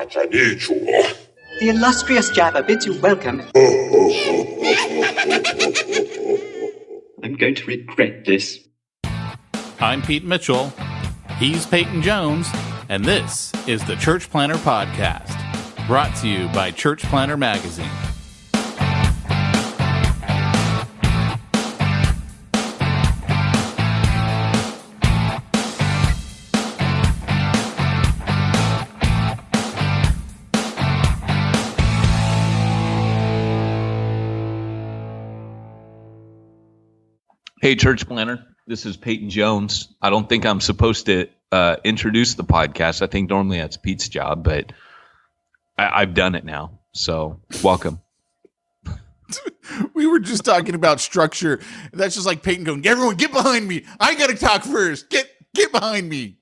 The illustrious Jabba bids you welcome. I'm going to regret this. I'm Pete Mitchell. He's Peyton Jones. And this is the Church Planter Podcast, brought to you by Church Planter Magazine. Hey, Church Planter. This is Peyton Jones. I don't think I'm supposed to introduce the podcast. I think normally that's Pete's job, but I've done it now. So welcome. We were just talking about structure. That's just like Peyton going, everyone get behind me. I got to talk first. Get behind me.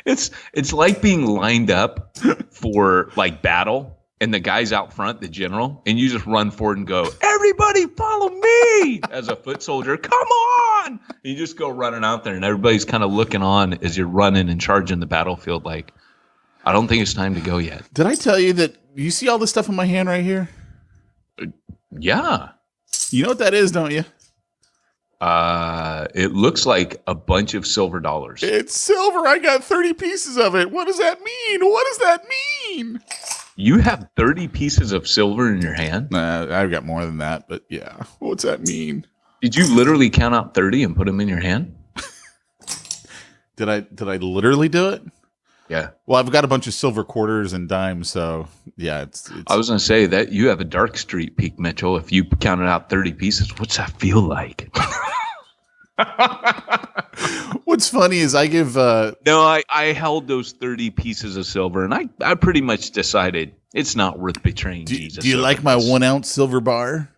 It's like being lined up for like battle. And the guy's out front, the general, and you just run forward and go, everybody follow me as a foot soldier. Come on. And you just go running out there and everybody's kind of looking on as you're running and charging the battlefield. Like, I don't think it's time to go yet. Did I tell you that you see all this stuff in my hand right here? Yeah. You know what that is, don't you? It looks like a bunch of silver dollars. It's silver. I got 30 pieces of it. What does that mean? What does that mean? You have 30 pieces of silver in your hand? Nah, I've got more than that, but yeah. What's that mean? Did you literally count out 30 and put them in your hand? Did I literally do it? Yeah. Well, I've got a bunch of silver quarters and dimes, so yeah. It's I was going to say that you have a dark streak, Pete Mitchell. If you counted out 30 pieces, what's that feel like? What's funny is I give I held those 30 pieces of silver and I pretty much decided it's not worth betraying Jesus. Do you like my 1 ounce silver bar?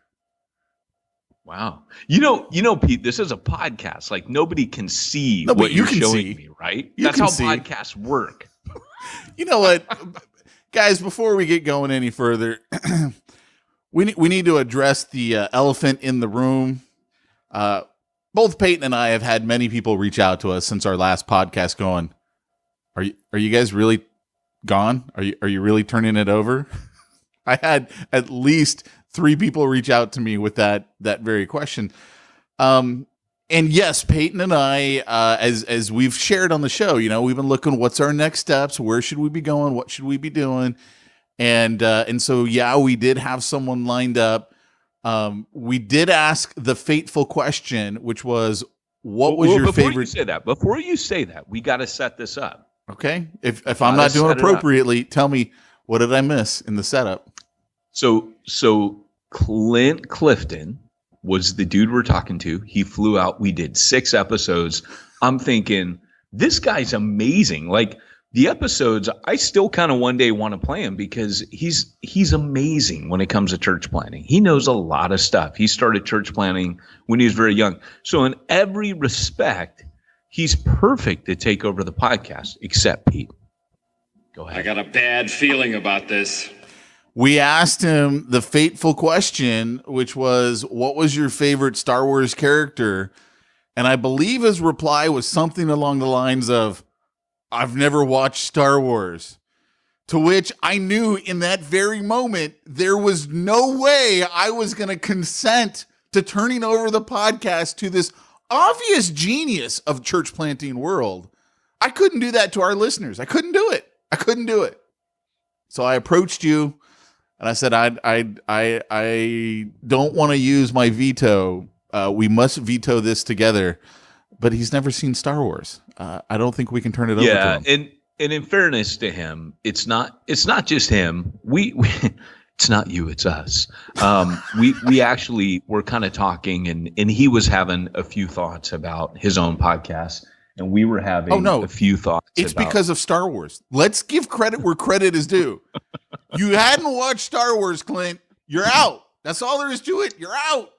Wow. You know, Pete, this is a podcast. Like nobody can see what you're showing me, right? That's how podcasts work. You know what? Guys, before we get going any further, we need to address the elephant in the room. Both Peyton and I have had many people reach out to us since our last podcast going, are you guys really gone? Are you really turning it over? I had at least 3 people reach out to me with that very question. And yes, Peyton and I, as we've shared on the show, you know, we've been looking, what's our next steps? Where should we be going? What should we be doing? And so, yeah, we did have someone lined up. We did ask the fateful question, which was, what was your favorite? Before you say that, we got to set this up. Okay. If I'm not doing appropriately, tell me, what did I miss in the setup? So Clint Clifton was the dude we're talking to. He flew out. We did 6 episodes. I'm thinking, this guy's amazing. Like, the episodes, I still kind of one day want to play him because he's amazing when it comes to church planting. He knows a lot of stuff. He started church planting when he was very young. So in every respect, he's perfect to take over the podcast, except Pete. Go ahead. I got a bad feeling about this. We asked him the fateful question, which was, what was your favorite Star Wars character? And I believe his reply was something along the lines of, I've never watched Star Wars. To which I knew in that very moment, there was no way I was going to consent to turning over the podcast to this obvious genius of church planting world. I couldn't do that to our listeners. I couldn't do it. So I approached you and I said, I don't want to use my veto. We must veto this together. But he's never seen Star Wars. I don't think we can turn it over to him. Yeah, and in fairness to him, it's not just him. We it's not you, it's us. We actually were kind of talking, and he was having a few thoughts about his own podcast, and we were having a few thoughts. It's because of Star Wars. Let's give credit where credit is due. You hadn't watched Star Wars, Clint. You're out. That's all there is to it. You're out.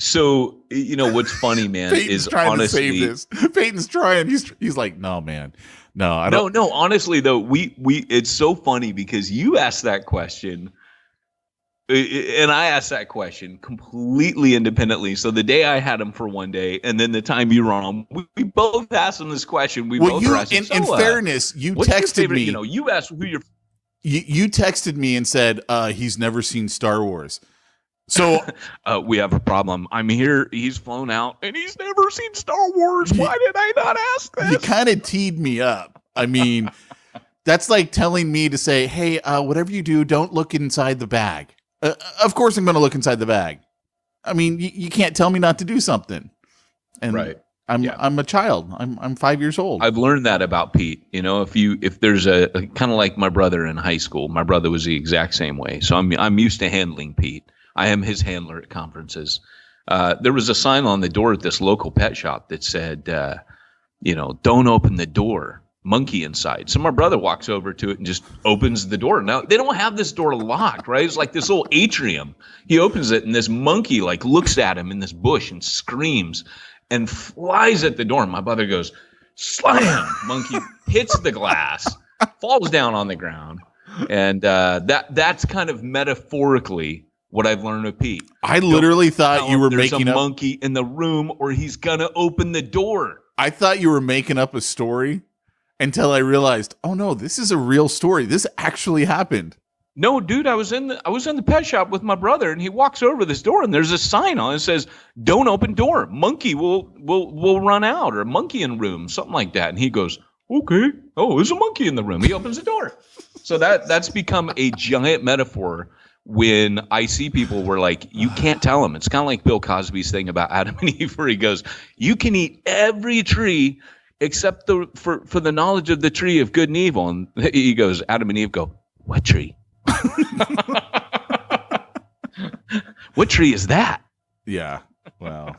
So, you know, what's funny, man, is honestly, to save this. Peyton's trying. He's like, no, man. No, I don't. No, honestly, though, we it's so funny because you asked that question And I asked that question completely independently. So the day I had him for one day, and then the time you were on, we both asked him this question. We both asked him, in fairness, you texted me. You asked who your. You texted me and said he's never seen Star Wars. So we have a problem. I'm here. He's flown out, and he's never seen Star Wars. Why did I not ask this? You kind of teed me up. I mean, that's like telling me to say, "Hey, whatever you do, don't look inside the bag." Of course, I'm going to look inside the bag. I mean, you can't tell me not to do something. And right. I'm a child. I'm 5 years old. I've learned that about Pete. You know, if there's a kind of like my brother in high school, my brother was the exact same way. So I'm used to handling Pete. I am his handler at conferences. There was a sign on the door at this local pet shop that said, don't open the door. Monkey inside. So my brother walks over to it and just opens the door. Now they don't have this door locked, right? It's like this little atrium. He opens it and this monkey like looks at him in this bush and screams and flies at the door. My brother goes, slam! Monkey hits the glass, falls down on the ground. And that's kind of metaphorically what I've learned of Pete. I literally thought you were making a up monkey in the room or he's gonna open the door. I thought you were making up a story. Until I realized, oh no, this is a real story. This actually happened. No, dude, I was in the pet shop with my brother, and he walks over this door, and there's a sign on it that says, "Don't open door. Monkey will run out," or "Monkey in room," something like that. And he goes, "Okay. Oh, there's a monkey in the room." He opens the door. So that's become a giant metaphor when I see people where like you can't tell them. It's kind of like Bill Cosby's thing about Adam and Eve, where he goes, "You can eat every tree." Except for the knowledge of the tree of good and evil. And he goes, Adam and Eve go, what tree? What tree is that? Yeah. Well.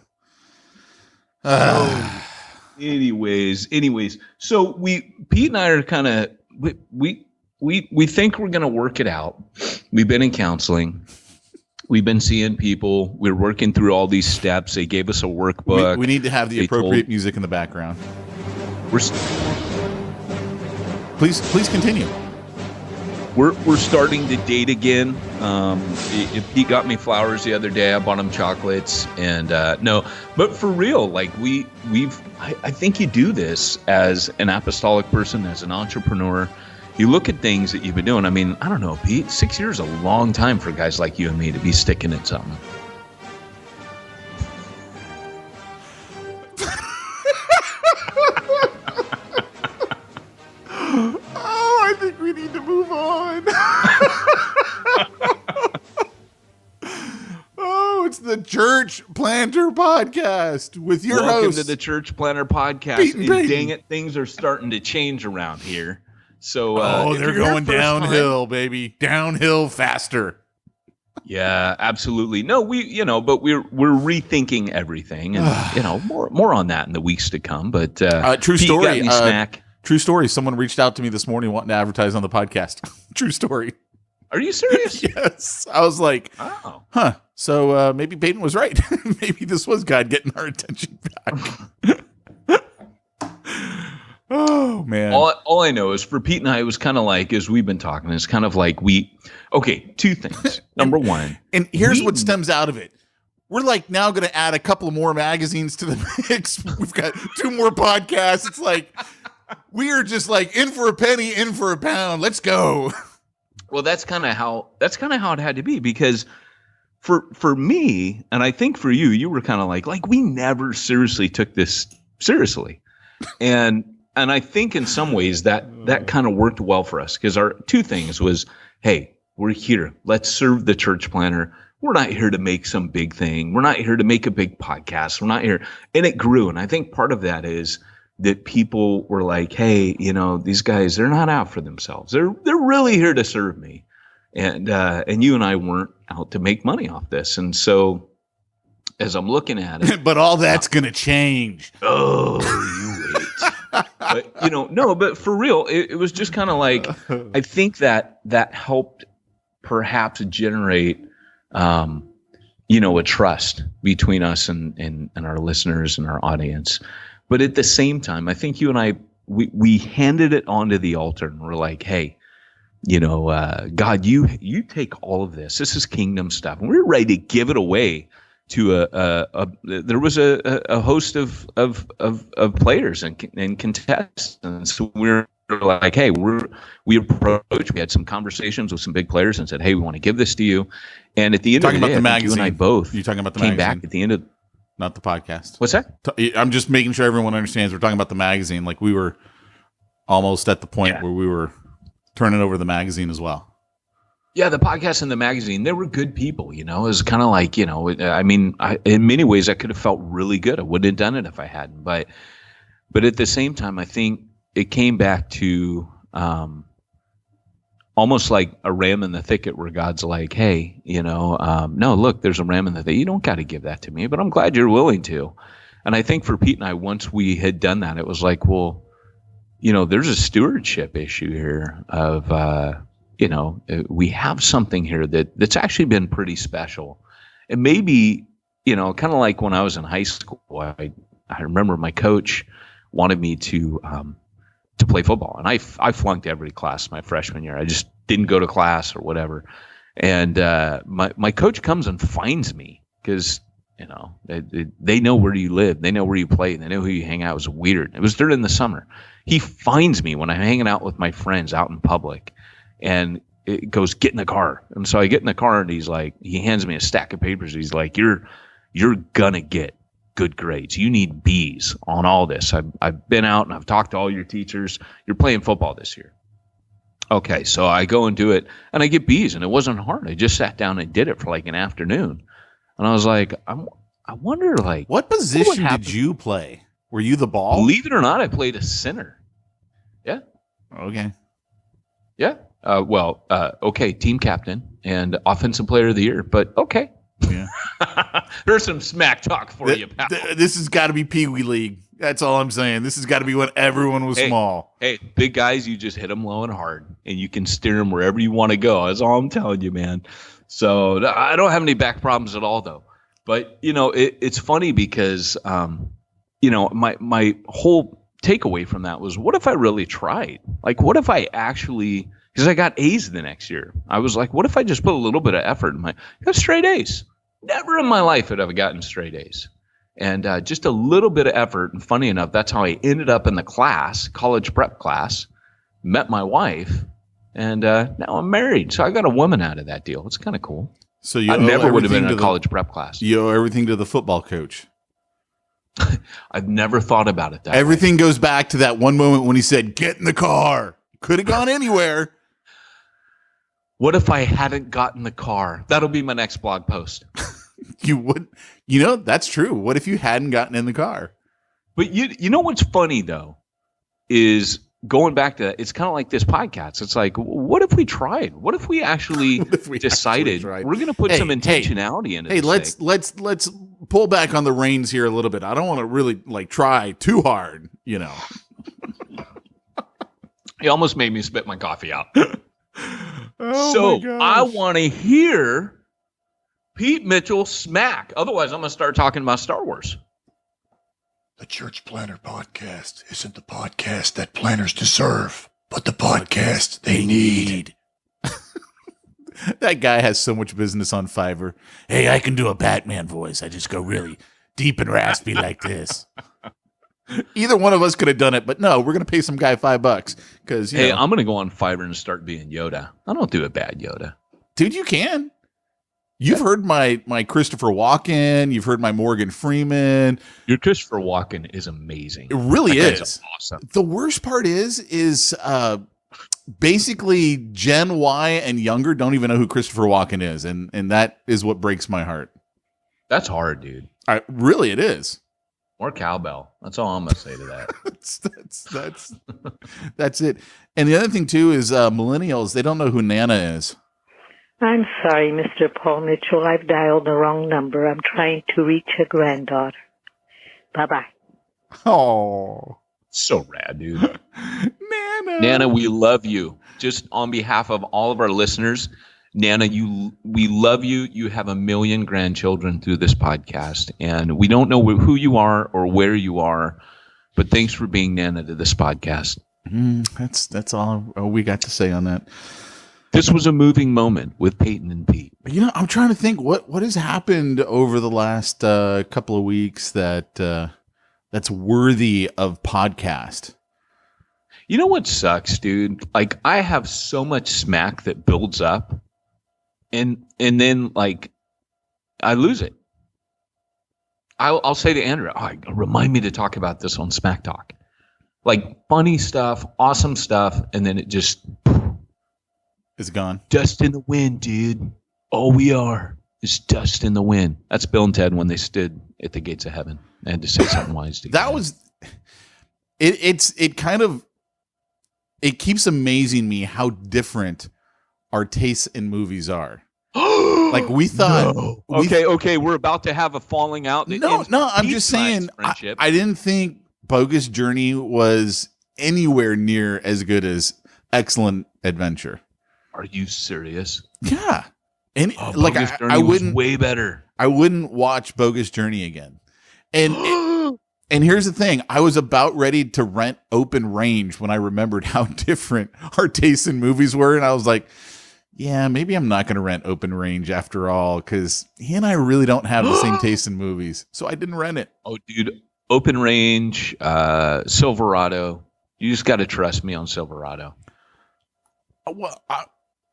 Anyways. So Pete and I are kind of, we think we're going to work it out. We've been in counseling. We've been seeing people. We're working through all these steps. They gave us a workbook. We need to have the appropriate music in the background. Please continue. We're starting to date again. Pete got me flowers the other day. I bought him chocolates, and no, but for real, like I think you do this as an apostolic person, as an entrepreneur. You look at things that you've been doing. I mean, I don't know, Pete. 6 years is a long time for guys like you and me to be sticking at something. I think we need to move on. Oh, it's the Church Planter Podcast with your host. Welcome to the Church Planter Podcast. Pete and dang it, things are starting to change around here. So, they're going downhill, baby. Downhill faster. Yeah, absolutely. No, but we're rethinking everything, and more on that in the weeks to come. But true Pete story. got me snack. True story. Someone reached out to me this morning wanting to advertise on the podcast. True story. Are you serious? Yes. I was like, oh, huh. So maybe Peyton was right. Maybe this was God getting our attention back. Oh, man. All I know is for Pete and I, it was kind of like, as we've been talking, it's kind of like two things. Number one. And here's what stems out of it. We're like now going to add a couple more magazines to the mix. We've got 2 more podcasts. It's like we are just like in for a penny, in for a pound. Let's go. Well, that's kind of how it had to be, because for me, and I think for you, you were kind of like we never seriously took this seriously. And I think in some ways that kind of worked well for us, because our 2 things was, hey, we're here. Let's serve the church planter. We're not here to make some big thing. We're not here to make a big podcast. We're not here. And it grew. And I think part of that is that people were like, hey, these guys, they're not out for themselves. They're really here to serve me. And you and I weren't out to make money off this. And so as I'm looking at it. But all that's going to change. Oh, you wait. But, no, but for real, it was just kind of like, I think that helped perhaps generate, a trust between us and our listeners and our audience. But at the same time, I think you and I, we handed it onto the altar and we're like, hey, God, you take all of this. This is kingdom stuff, and we're ready to give it away to there was a host of players and contestants. So we're like, hey, we had some conversations with some big players and said, hey, we want to give this to you. And at the end of the day, you and I both you're talking about the came magazine. back at the end of, not the podcast. What's that? I'm just making sure everyone understands we're talking about the magazine. Like we were almost at the point where we were turning over the magazine as well. Yeah, the podcast and the magazine, they were good people, It was kind of like, in many ways I could have felt really good. I wouldn't have done it if I hadn't. But at the same time, I think it came back to almost like a ram in the thicket where God's like, hey, no, look, there's a ram in the thicket. You don't got to give that to me, but I'm glad you're willing to. And I think for Pete and I, once we had done that, it was like, well, there's a stewardship issue here of, we have something here that's actually been pretty special. And maybe, kind of like when I was in high school, I remember my coach wanted me to play football. And I flunked every class my freshman year. I just didn't go to class or whatever. And my coach comes and finds me because, they know where you live. They know where you play. They know who you hang out. It was weird. It was during the summer. He finds me when I'm hanging out with my friends out in public. And it goes, get in the car. And so I get in the car and he hands me a stack of papers. He's like, you're gonna get good grades. You need B's on all this. I've been out and I've talked to all your teachers. You're playing football this year. Okay, so I go and do it and I get B's and it wasn't hard. I just sat down and did it for like an afternoon. And I was like, I wonder what position did you play? Were you the ball? Believe it or not, I played a center. Yeah. Okay. Yeah. Okay, team captain and offensive player of the year, but okay. Yeah. There's some smack talk for you, pal. This has got to be Pee Wee League. That's all I'm saying. This has got to be when everyone was small. Hey, big guys, you just hit them low and hard, and you can steer them wherever you want to go. That's all I'm telling you, man. So I don't have any back problems at all, though. But, it's funny because, my whole takeaway from that was, what if I really tried? Like, what if I actually – because I got A's the next year. I was like, what if I just put a little bit of effort in I got straight A's. Never in my life had I gotten straight A's. And just a little bit of effort. And funny enough, that's how I ended up in the class, college prep class, met my wife, and now I'm married. So I got a woman out of that deal. It's kind of cool. So you I never would have been in a college prep class. You owe everything to the football coach. I've never thought about it that Everything goes back to that one moment when he said, get in the car. Could have gone anywhere. What if I hadn't gotten the car? That'll be my next blog post. You would, that's true. What if you hadn't gotten in the car? But you know what's funny though, is going back to that, it's kind of like this podcast. It's like, what if we tried? What if we actually decided we're going to put some intentionality into this? Hey, let's pull back on the reins here a little bit. I don't want to really try too hard, You almost made me spit my coffee out. I want to hear Pete Mitchell smack. Otherwise, I'm going to start talking about Star Wars. The Church Planner Podcast isn't the podcast that planners deserve, but the podcast they need. That guy has so much business on Fiverr. Hey, I can do a Batman voice. I just go really deep and raspy like this. Either one of us could have done it, but no, we're going to pay some guy $5 because I'm going to go on Fiverr and start being Yoda. I don't do a bad Yoda. Dude, you can. You've heard my Christopher Walken. You've heard my Morgan Freeman. Your Christopher Walken is amazing. It really is. Awesome. The worst part is basically Gen Y and younger don't even know who Christopher Walken is, and that is what breaks my heart. That's hard, dude. Really, it is. More cowbell. That's all I'm going to say to that. That's it. And the other thing too is millennials, they don't know who Nana is. I'm sorry, Mr. Paul Mitchell. I've dialed the wrong number. I'm trying to reach a granddaughter. Bye-bye. Oh. So rad, dude. Nana, we love you. Just on behalf of all of our listeners, Nana, we love you. You have 1 million grandchildren through this podcast, and we don't know who you are or where you are, but thanks for being Nana to this podcast. That's all we got to say on that. This was a moving moment with Peyton and Pete. You know, I'm trying to think what has happened over the last couple of weeks that's worthy of podcast. You know what sucks, dude? Like, I have so much smack that builds up, and then like I lose it. I'll say to Andrew, remind me to talk about this on Smack Talk. Like, funny stuff, awesome stuff, and then it just is gone. Dust in the wind, dude. All we are is dust in the wind. That's Bill and Ted when they stood at the gates of heaven. I had to say something wise to that was it keeps amazing me how different our tastes in movies are. Like, we thought no. Okay, we're about to have a falling out. No, I'm just saying I didn't think Bogus Journey was anywhere near as good as Excellent Adventure. Are you serious? Yeah. And like I wouldn't way better. I wouldn't watch Bogus Journey again. And here's the thing. I was about ready to rent Open Range when I remembered how different our tastes in movies were. And I was like, yeah, maybe I'm not going to rent Open Range after all, because he and I really don't have the same taste in movies. So I didn't rent it. Oh, dude. Open Range, Silverado. You just got to trust me on Silverado. Well,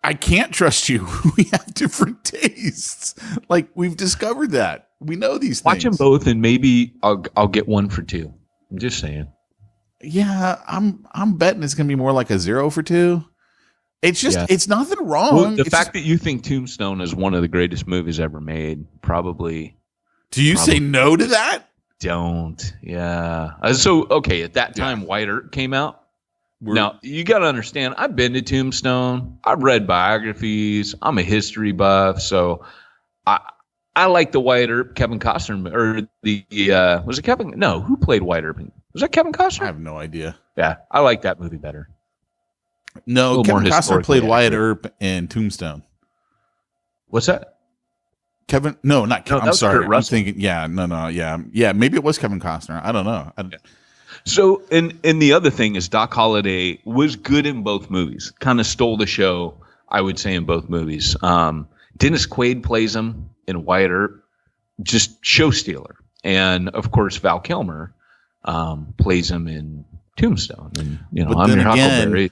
I can't trust you. We have different tastes. Like, we've discovered that. We know these things. Watch them both, and maybe I'll get one for two. I'm just saying. Yeah, I'm betting it's going to be more like a 0 for 2. It's just It's nothing wrong. Well, the fact that you think Tombstone is one of the greatest movies ever made, probably. Do you say no to that? Don't. Yeah. So okay, at that time, White Earp came out. Now, you got to understand, I've been to Tombstone. I've read biographies. I'm a history buff. So I like the White Earp, Kevin Costner, or was it Kevin? No, who played White Earp? Was that Kevin Costner? I have no idea. Yeah, I like that movie better. No, Kevin Costner played Wyatt Earp in Tombstone. What's that? Kevin? No, not Kevin. No, I'm sorry. I'm thinking, yeah. Maybe it was Kevin Costner. I don't know. So, and the other thing is Doc Holliday was good in both movies. Kind of stole the show, I would say, in both movies. Dennis Quaid plays him in Wyatt Earp, just show stealer. And, of course, Val Kilmer plays him in Tombstone. And, I'm your Huckleberry,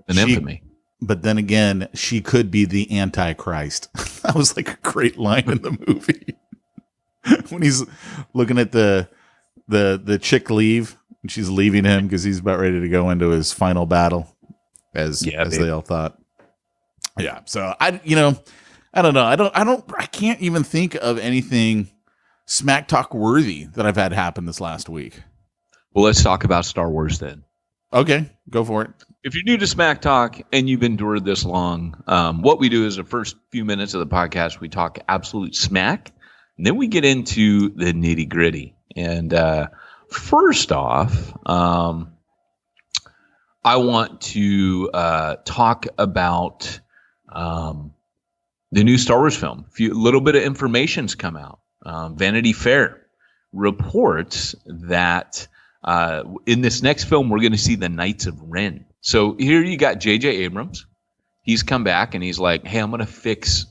an infamy. But then again, she could be the Antichrist. That was like a great line in the movie. When he's looking at the chick leave, and she's leaving him because he's about ready to go into his final battle, as they all thought. Yeah. So I don't know. I can't even think of anything Smack Talk worthy that I've had happen this last week. Well, let's talk about Star Wars then. Okay, go for it. If you're new to Smack Talk and you've endured this long, what we do is the first few minutes of the podcast, we talk absolute smack, and then we get into the nitty gritty. And first off, I want to talk about the new Star Wars film. A little bit of information's come out. Vanity Fair reports that in this next film, we're going to see the Knights of Ren. So here you got J.J. Abrams. He's come back and he's like, hey, I'm going to fix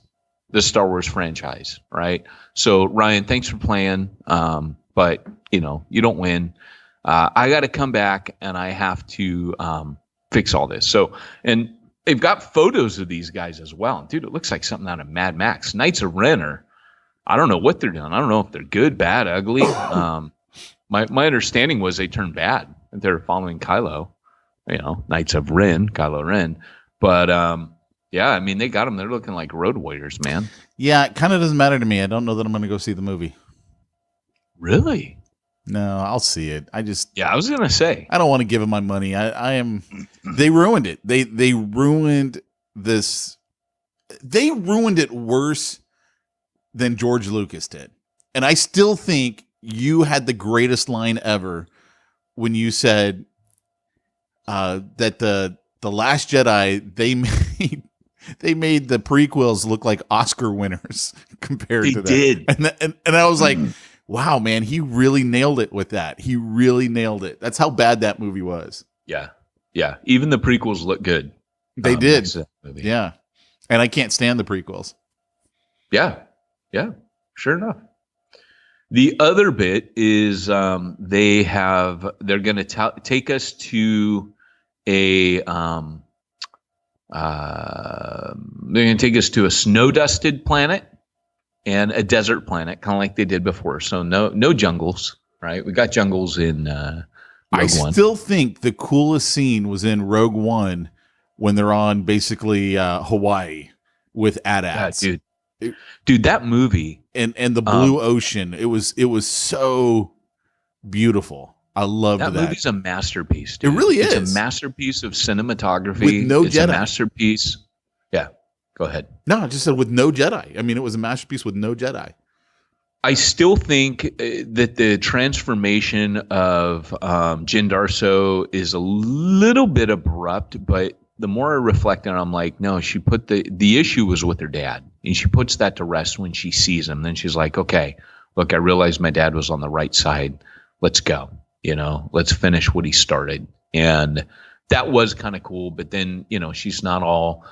the Star Wars franchise, right? So, Ryan, thanks for playing, but, you don't win. I got to come back and I have to fix all this. So, and they've got photos of these guys as well. Dude, it looks like something out of Mad Max. Knights of Ren I don't know what they're doing. I don't know if they're good, bad, ugly. My understanding was they turned bad. They're following Kylo, Knights of Ren, Kylo Ren. But yeah, they got them. They're looking like road warriors, man. Yeah, it kind of doesn't matter to me. I don't know that I'm going to go see the movie. Really? No, I'll see it. I was going to say. I don't want to give them my money. They ruined it. They ruined this. They ruined it worse than George Lucas did. And I still think you had the greatest line ever when you said that the Last Jedi, they made the prequels look like Oscar winners compared to that. They did. And I was like, wow, man, he really nailed it with that. He really nailed it. That's how bad that movie was. Yeah. Yeah. Even the prequels look good. They did. Yeah. And I can't stand the prequels. Yeah. Sure enough. The other bit is they're going to take us to they're going to take us to a snow-dusted planet and a desert planet, kind of like they did before. So no jungles, right? We got jungles in Rogue One. Still think the coolest scene was in Rogue One when they're on basically Hawaii with AT-ATs. Dude, that movie and the blue ocean. It was so beautiful. I loved that. That movie's a masterpiece, dude. It really is. It's a masterpiece of cinematography. With no Jedi. A masterpiece. Yeah. Go ahead. No, I just said with no Jedi. I mean, it was a masterpiece with no Jedi. I still think that the transformation of Jyn Darso is a little bit abrupt, but the more I reflect on it, I'm like, no, she put the issue was with her dad. And she puts that to rest when she sees him. Then she's like, okay, look, I realized my dad was on the right side. Let's go. Let's finish what he started. And that was kind of cool. But then, she's not all.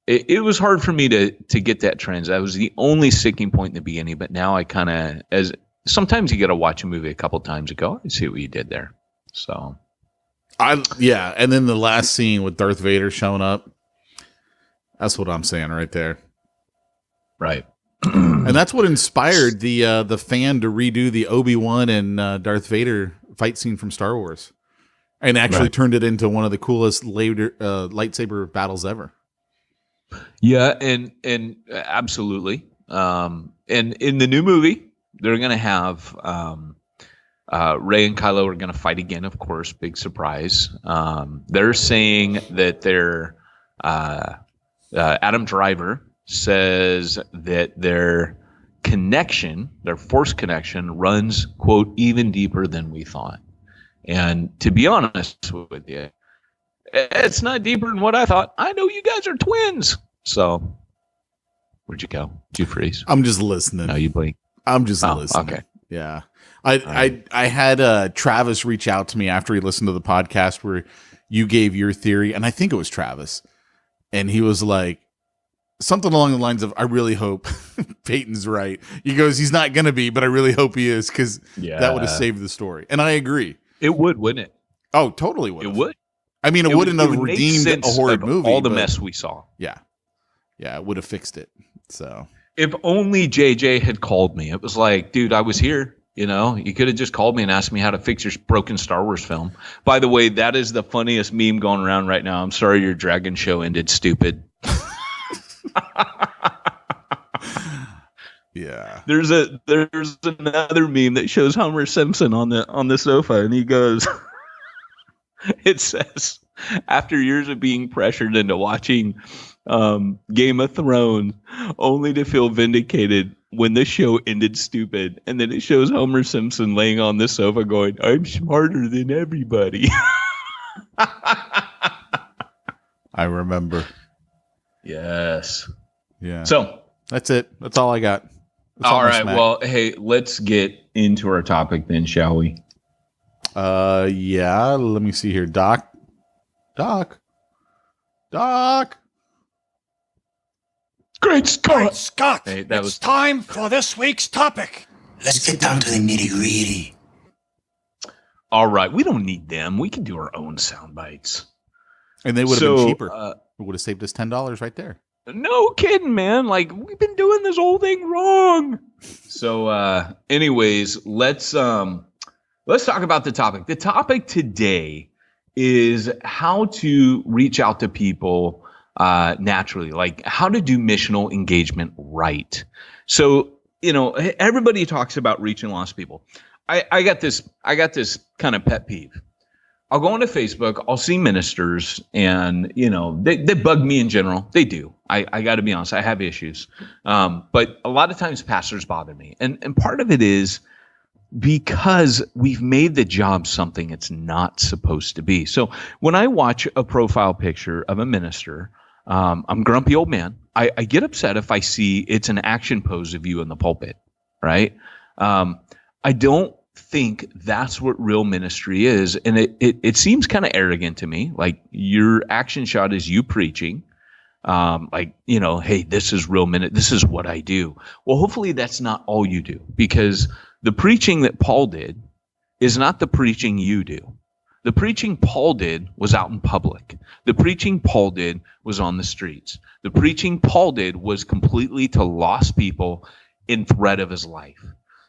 It was hard for me to get that trend. That was the only sticking point in the beginning. But now I kind of, as sometimes you got to watch a movie a couple times and go, I see what you did there. So. And then the last scene with Darth Vader showing up. That's what I'm saying right there. Right. And that's what inspired the fan to redo the Obi-Wan and Darth Vader fight scene from Star Wars. And actually turned it into one of the coolest lightsaber battles ever. Yeah, and absolutely. And in the new movie, they're going to have Rey and Kylo are going to fight again, of course. Big surprise. They're saying that Adam Driver says that their force connection runs, quote, even deeper than we thought. And to be honest with you, it's not deeper than what I thought. I know you guys are twins. So where'd you go? Did you freeze? I'm just listening. No, you blink. I'm just listening. Okay. Yeah. I had Travis reach out to me after he listened to the podcast where you gave your theory, and I think it was Travis. And he was like, something along the lines of, I really hope Peyton's right. He goes, he's not going to be, but I really hope he is, because that would have saved the story. And I agree. It would, wouldn't it? Oh, totally would. It would. I mean, it wouldn't have redeemed a horrid movie. All the mess we saw. Yeah. Yeah, it would have fixed it. So if only JJ had called me. It was like, dude, I was here. You could have just called me and asked me how to fix your broken Star Wars film. By the way, that is the funniest meme going around right now. I'm sorry your Dragon show ended stupid. Yeah. There's another meme that shows Homer Simpson on the sofa, and he goes, it says, after years of being pressured into watching Game of Thrones, only to feel vindicated when the show ended stupid. And then it shows Homer Simpson laying on the sofa going, I'm smarter than everybody. I remember. Yes. Yeah. So that's it. That's all I got. That's all right. Well, hey, let's get into our topic then, shall we? Yeah. Let me see here. Doc. Great Scott! Hey, It's time for this week's topic. Let's get down to the nitty-gritty. All right. We don't need them. We can do our own sound bites. And they would have been cheaper. It would have saved us $10 right there. No kidding, man. Like, we've been doing this whole thing wrong. So, anyways, let's talk about the topic. The topic today is how to reach out to people naturally, like how to do missional engagement right. So, everybody talks about reaching lost people. I got this kind of pet peeve. I'll go onto Facebook, I'll see ministers, and they bug me in general. They do. I got to be honest, I have issues. But a lot of times pastors bother me. And part of it is because we've made the job something it's not supposed to be. So when I watch a profile picture of a minister, I'm a grumpy old man. I get upset if I see it's an action pose of you in the pulpit, right? I don't think that's what real ministry is. And it seems kind of arrogant to me. Like your action shot is you preaching. Like, hey, this is real minute. This is what I do. Well, hopefully that's not all you do, because the preaching that Paul did is not the preaching you do. The preaching Paul did was out in public. The preaching Paul did was on the streets. The preaching Paul did was completely to lost people in threat of his life.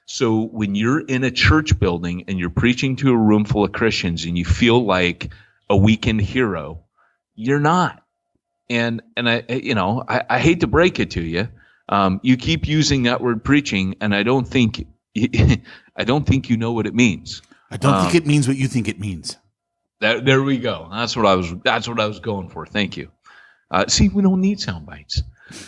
So when you're in a church building and you're preaching to a room full of Christians and you feel like a weekend hero, you're not. And I hate to break it to you. You keep using that word preaching, and I don't think you know what it means. I don't think it means what you think it means. There we go. That's what I was going for. Thank you. See, we don't need sound bites.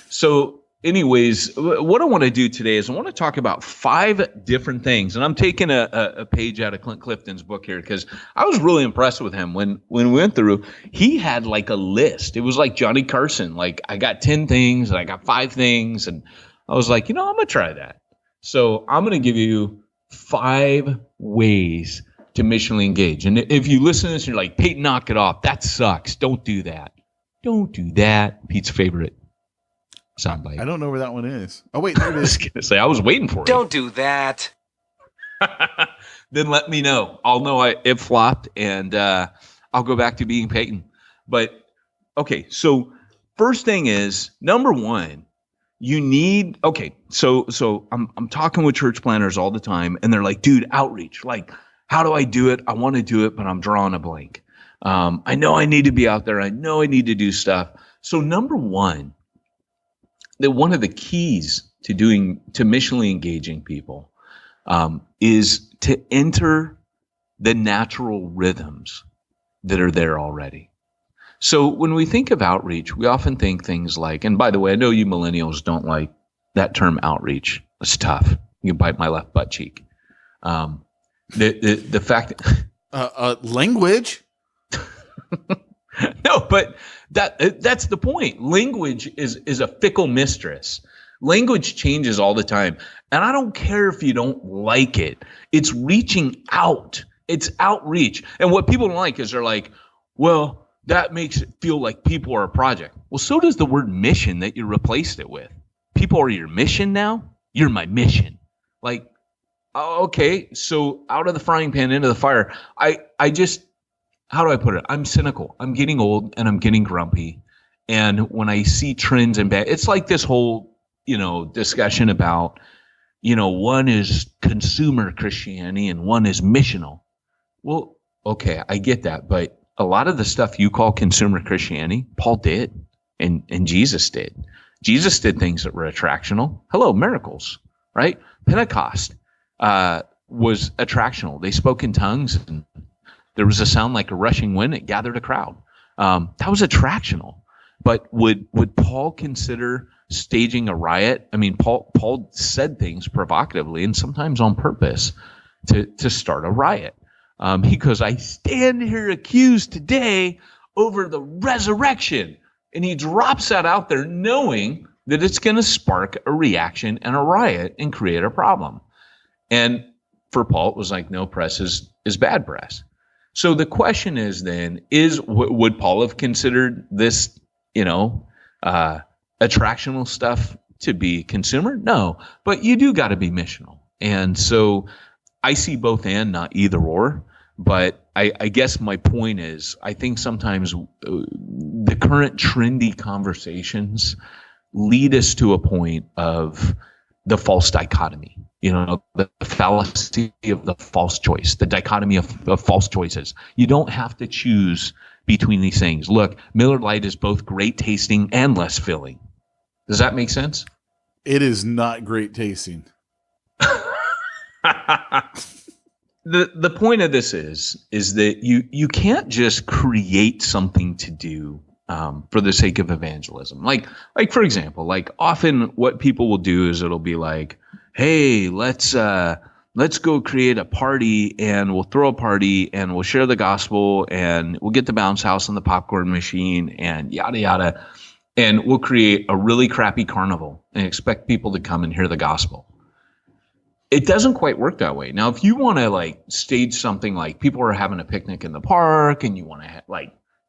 So anyways, what I want to do today is I want to talk about 5 different things. And I'm taking a page out of Clint Clifton's book here, because I was really impressed with him. When we went through, he had like a list. It was like Johnny Carson. Like, I got 10 things and I got 5 things. And I was like, I'm going to try that. So I'm going to give you 5 ways to missionally engage. And if you listen to this and you're like, Peyton, knock it off. That sucks. Don't do that. Don't do that. Pete's favorite soundbite. I don't know where that one is. Oh, wait, there it I is. was going to say, I was waiting for it. Don't do that. Then let me know. I'll know it flopped, and I'll go back to being Peyton. But, okay, so first thing is, number 1, you need, okay, so I'm talking with church planners all the time, and they're like, dude, outreach. Like, how do I do it? I want to do it, but I'm drawing a blank. I know I need to be out there. I know I need to do stuff. So number 1, that one of the keys to missionally engaging people is to enter the natural rhythms that are there already. So when we think of outreach, we often think things like, and by the way, I know you millennials don't like that term outreach. It's tough. You can bite my left butt cheek. The fact that language. No, but that's the point. Language is a fickle mistress. Language changes all the time. And I don't care if you don't like it. It's reaching out. It's outreach. And what people don't like is they're like, well, that makes it feel like people are a project. Well, so does the word mission that you replaced it with. People are your mission now? You're my mission. Like, okay, so out of the frying pan into the fire. I just, how do I put it? I'm cynical. I'm getting old and I'm getting grumpy. And when I see trends and bad, it's like this whole, discussion about, one is consumer Christianity and one is missional. Well, okay, I get that. But a lot of the stuff you call consumer Christianity, Paul did and Jesus did. Jesus did things that were attractional. Hello, miracles, right? Pentecost was attractional. They spoke in tongues and there was a sound like a rushing wind. It gathered a crowd. That was attractional. But would Paul consider staging a riot? I mean, Paul said things provocatively and sometimes on purpose to start a riot. He goes, I stand here accused today over the resurrection. And he drops that out there knowing that it's going to spark a reaction and a riot and create a problem. And for Paul, it was like, no, press is bad press. So the question is then, would Paul have considered this, attractional stuff to be consumer? No, but you do got to be missional. And so I see both and, not either or. But I guess my point is, I think sometimes the current trendy conversations lead us to a point of the false dichotomy, the fallacy of the false choice, the dichotomy of false choices. You don't have to choose between these things. Look, Miller Lite is both great tasting and less filling. Does that make sense? It is not great tasting. The point of this is that you can't just create something to do for the sake of evangelism. Like for example, like often what people will do is it'll be like, hey, let's go create a party and we'll throw a party and we'll share the gospel and we'll get the bounce house and the popcorn machine and yada yada, and we'll create a really crappy carnival and expect people to come and hear the gospel. It doesn't quite work that way. Now, if you want to like stage something like people are having a picnic in the park and you want to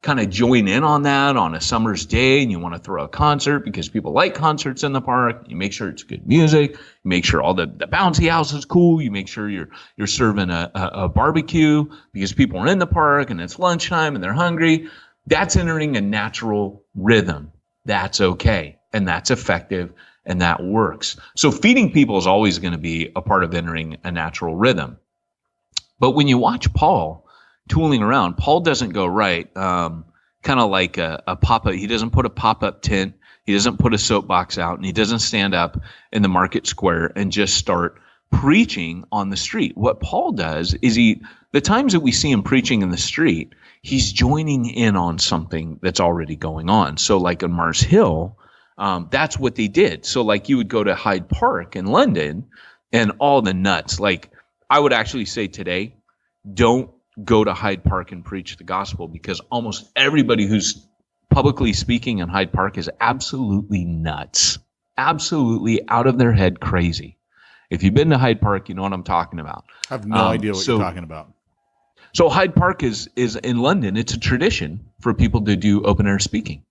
kind of join in on that on a summer's day and you want to throw a concert because people like concerts in the park, you make sure it's good music, you make sure all the bouncy house is cool, you make sure you're serving a barbecue because people are in the park and it's lunchtime and they're hungry. That's entering a natural rhythm. That's okay. And that's effective and that works. So feeding people is always going to be a part of entering a natural rhythm. But when you watch Paul tooling around, Paul doesn't go right, kind of like a pop-up. He doesn't put a pop-up tent. He doesn't put a soapbox out, and he doesn't stand up in the market square and just start preaching on the street. What Paul does is the times that we see him preaching in the street, he's joining in on something that's already going on. So like on Mars Hill, that's what they did. So like you would go to Hyde Park in London and all the nuts. Like I would actually say today, don't go to Hyde Park and preach the gospel because almost everybody who's publicly speaking in Hyde Park is absolutely nuts, absolutely out of their head crazy. If you've been to Hyde Park, you know what I'm talking about. I have no idea what you're talking about. So Hyde Park is in London. It's a tradition for people to do open air speaking.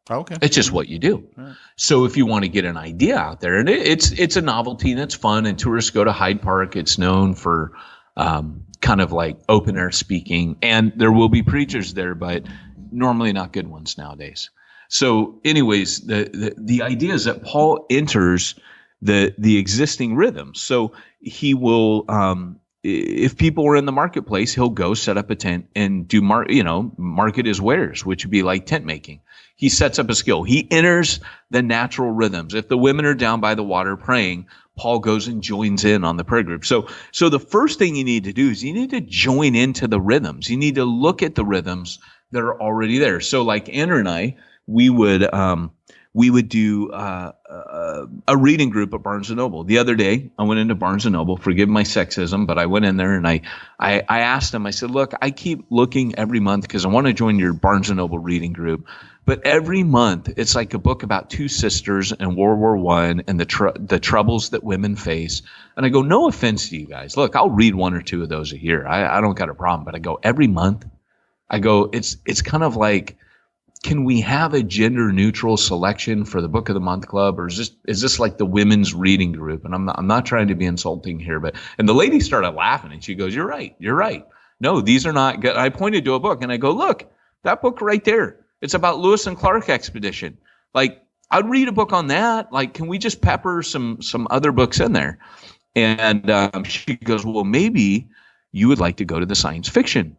Okay. It's just what you do. Right. So if you want to get an idea out there, and it's a novelty and it's fun, and tourists go to Hyde Park. It's known for kind of like open air speaking, and there will be preachers there, but normally not good ones nowadays. So anyways, the idea is that Paul enters the existing rhythm. So he will, if people are in the marketplace, he'll go set up a tent and do market his wares, which would be like tent making. He sets up a skill. He enters the natural rhythms. If the women are down by the water praying, Paul goes and joins in on the prayer group. So the first thing you need to do is you need to join into the rhythms. You need to look at the rhythms that are already there. So like Andrew and I, we would do a reading group at Barnes & Noble. The other day, I went into Barnes & Noble. Forgive my sexism, but I went in there and I asked them, I said, look, I keep looking every month because I want to join your Barnes & Noble reading group. But every month, it's like a book about two sisters in World War I and the troubles that women face. And I go, no offense to you guys. Look, I'll read one or two of those a year. I don't got a problem. But I go, every month, I go, it's kind of like, can we have a gender neutral selection for the Book of the Month Club, or is this like the women's reading group? And I'm not trying to be insulting here, and the lady started laughing and she goes, you're right. No, these are not good. I pointed to a book and I go, look, that book right there. It's about Lewis and Clark expedition. Like I'd read a book on that. Like, can we just pepper some other books in there? And she goes, well, maybe you would like to go to the science fiction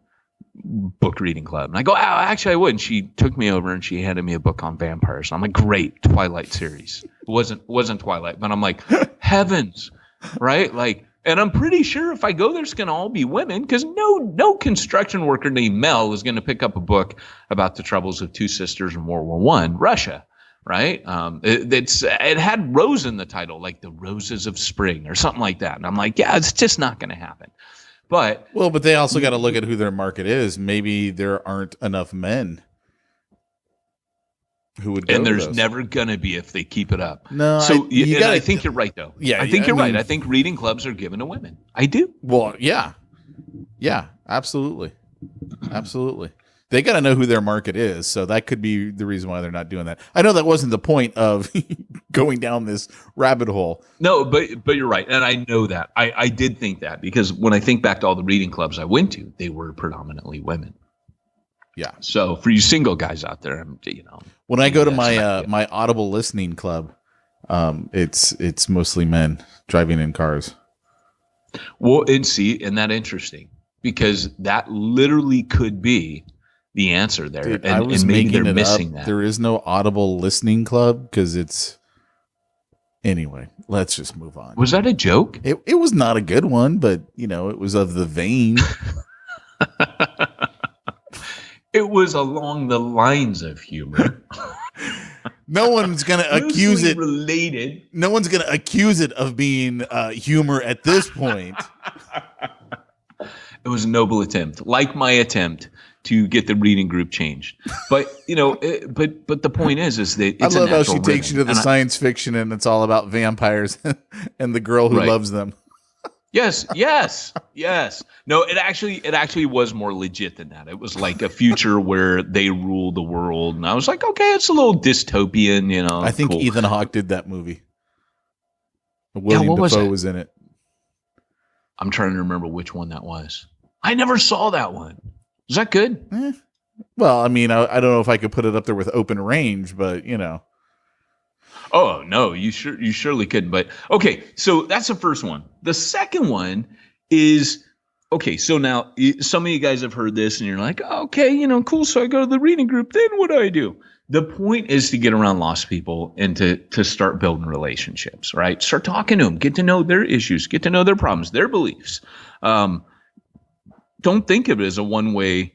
book reading club. And I go, oh, actually I would. And she took me over and she handed me a book on vampires. I'm like, great, Twilight series. It wasn't Twilight, but I'm like, heavens, right? Like, and I'm pretty sure if I go there, it's going to all be women because no construction worker named Mel is going to pick up a book about the troubles of two sisters in World War I, Russia, right? It had rose in the title, like the Roses of Spring or something like that. And I'm like, yeah, it's just not going to happen. But they also got to look at who their market is. Maybe there aren't enough men who would go and there's to those. Never going to be if they keep it up. No, so I think you're right, though. Yeah, I think you're right. I think reading clubs are given to women. I do. Well, yeah, absolutely. They got to know who their market is, so that could be the reason why they're not doing that. I know that wasn't the point of going down this rabbit hole. No, but you're right, and I know that. I did think that because when I think back to all the reading clubs I went to, they were predominantly women. Yeah. So for you single guys out there, when I go to my Audible listening club, it's mostly men driving in cars. Well, and that interesting because that literally could be the answer there. Dude, and maybe they're missing that. There is no Audible listening club because it's anyway. Let's just move on. Was that a joke? It was not a good one, but it was of the vein. It was along the lines of humor. No one's going to accuse it related. No one's going to accuse it of being humor at this point. It was a noble attempt, like my attempt to get the reading group changed. But but the point is that it's I love how she rhythm. takes you to the science fiction and it's all about vampires and the girl who loves them. Yes. No, it actually was more legit than that. It was like a future where they rule the world, and I was like, okay, it's a little dystopian, I think cool. Ethan Hawke did that movie. William Dafoe was in it. I'm trying to remember which one that was. I never saw that one. Was that good? Well, I mean, I don't know if I could put it up there with Open Range, but Oh no, you surely couldn't. But okay, so that's the first one. The second one is okay. So now some of you guys have heard this, and you're like, okay, cool. So I go to the reading group. Then what do I do? The point is to get around lost people and to start building relationships. Right? Start talking to them. Get to know their issues. Get to know their problems, their beliefs. Don't think of it as a one-way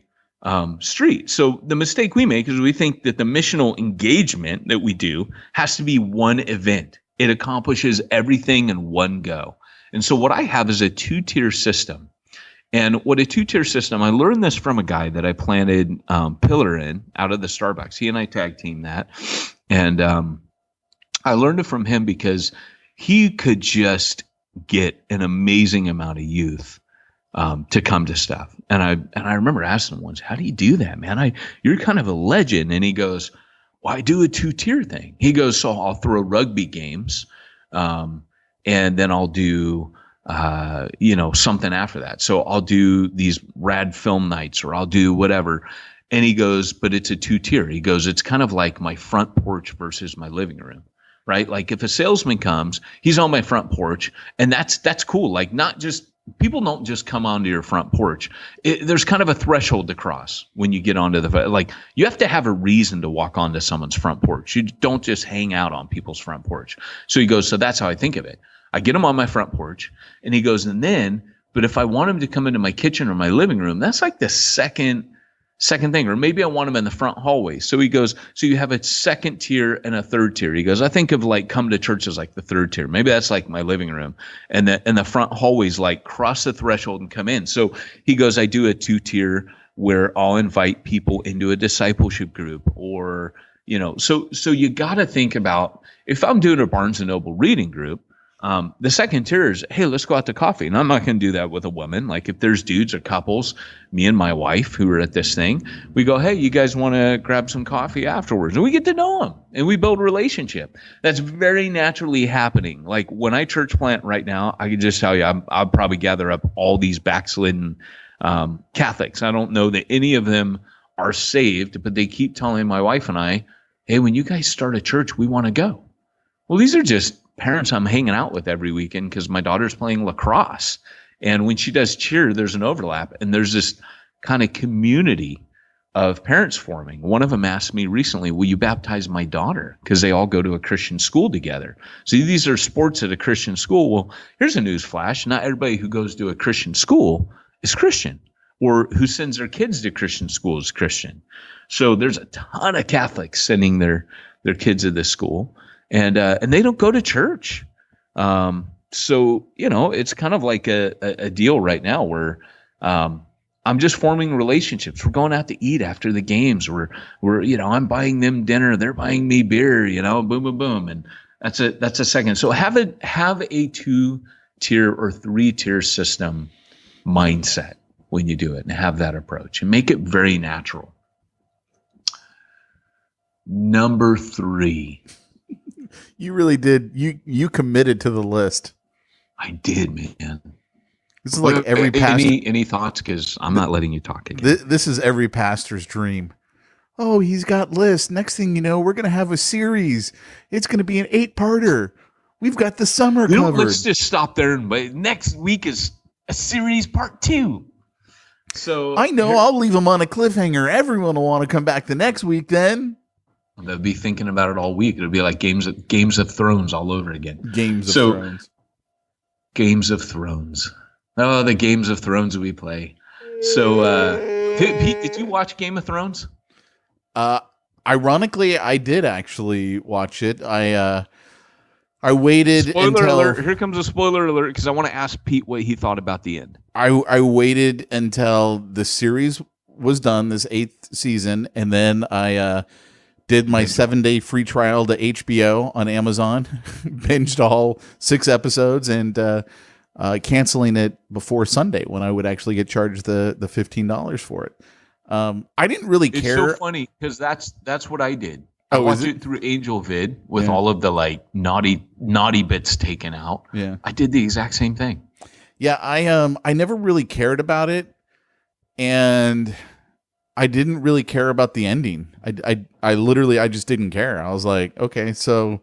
street. So the mistake we make is we think that the missional engagement that we do has to be one event. It accomplishes everything in one go. And so what I have is a 2-tier system. And what a 2-tier system, I learned this from a guy that I planted Pillar in out of the Starbucks. He and I tag team that. And I learned it from him because he could just get an amazing amount of youth to come to stuff. And I remember asking him once, how do you do that, man? You're kind of a legend. And he goes, well, I do a 2-tier thing. He goes, so I'll throw rugby games, and then I'll do, something after that. So I'll do these rad film nights, or I'll do whatever. And he goes, but it's a 2-tier. He goes, it's kind of like my front porch versus my living room. Right? Like if a salesman comes, he's on my front porch, and that's cool. Like not just people don't just come onto your front porch. There's kind of a threshold to cross when you get onto like you have to have a reason to walk onto someone's front porch. You don't just hang out on people's front porch. So he goes, so that's how I think of it. I get him on my front porch, and he goes, and then, but if I want him to come into my kitchen or my living room, that's like the second thing, or maybe I want him in the front hallway. So he goes, so you have a 2nd tier and a 3rd tier. He goes, I think of like come to church as like the 3rd tier. Maybe that's like my living room, and the front hallways like cross the threshold and come in. So he goes, I do a 2-tier where I'll invite people into a discipleship group, or so you got to think about, if I'm doing a Barnes and Noble reading group, the 2nd tier is, hey, let's go out to coffee. And I'm not going to do that with a woman. Like if there's dudes or couples, me and my wife who are at this thing, we go, hey, you guys want to grab some coffee afterwards? And we get to know them, and we build a relationship. That's very naturally happening. Like when I church plant right now, I can just tell you, I'll probably gather up all these backslidden Catholics. I don't know that any of them are saved, but they keep telling my wife and I, hey, when you guys start a church, we want to go. Well, these are just parents I'm hanging out with every weekend because my daughter's playing lacrosse. And when she does cheer, there's an overlap, and there's this kind of community of parents forming. One of them asked me recently, will you baptize my daughter? Because they all go to a Christian school together. So these are sports at a Christian school. Well, here's a news flash. Not everybody who goes to a Christian school is Christian, or who sends their kids to Christian school is Christian. So there's a ton of Catholics sending their kids to this school. And they don't go to church. So, it's kind of like a deal right now where I'm just forming relationships. We're going out to eat after the games. We're I'm buying them dinner. They're buying me beer, boom, boom, boom. And that's a second. So have a 2-tier or 3-tier system mindset when you do it, and have that approach and make it very natural. Number 3. You really did. You committed to the list. I did, man. This is like every pastor. Any thoughts? Because I'm not letting you talk again. This is every pastor's dream. Oh, he's got lists. Next thing you know, we're going to have a series. It's going to be an 8-parter. We've got the summer covered. Let's just stop there. And next week is a series part 2. So I know. I'll leave them on a cliffhanger. Everyone will want to come back the next week then. They'll be thinking about it all week. It'll be like Games of Thrones all over again. Games of Thrones. Games of Thrones. Oh, the Games of Thrones we play. So, Pete, did you watch Game of Thrones? Ironically, I did actually watch it. I waited spoiler alert. Here comes a spoiler alert because I want to ask Pete what he thought about the end. I waited until the series was done, this 8th season, and then I did my 7-day free trial to HBO on Amazon, binged all 6 episodes, and canceling it before Sunday when I would actually get charged the $15 for it. I didn't really care. It's so funny because that's what I did. Oh, I watched is it? it through Angel Vid with Yeah. all of the like naughty bits taken out. Yeah. I did the exact same thing. Yeah, I never really cared about it, and I didn't really care about the ending. I literally just didn't care. I was like, okay, so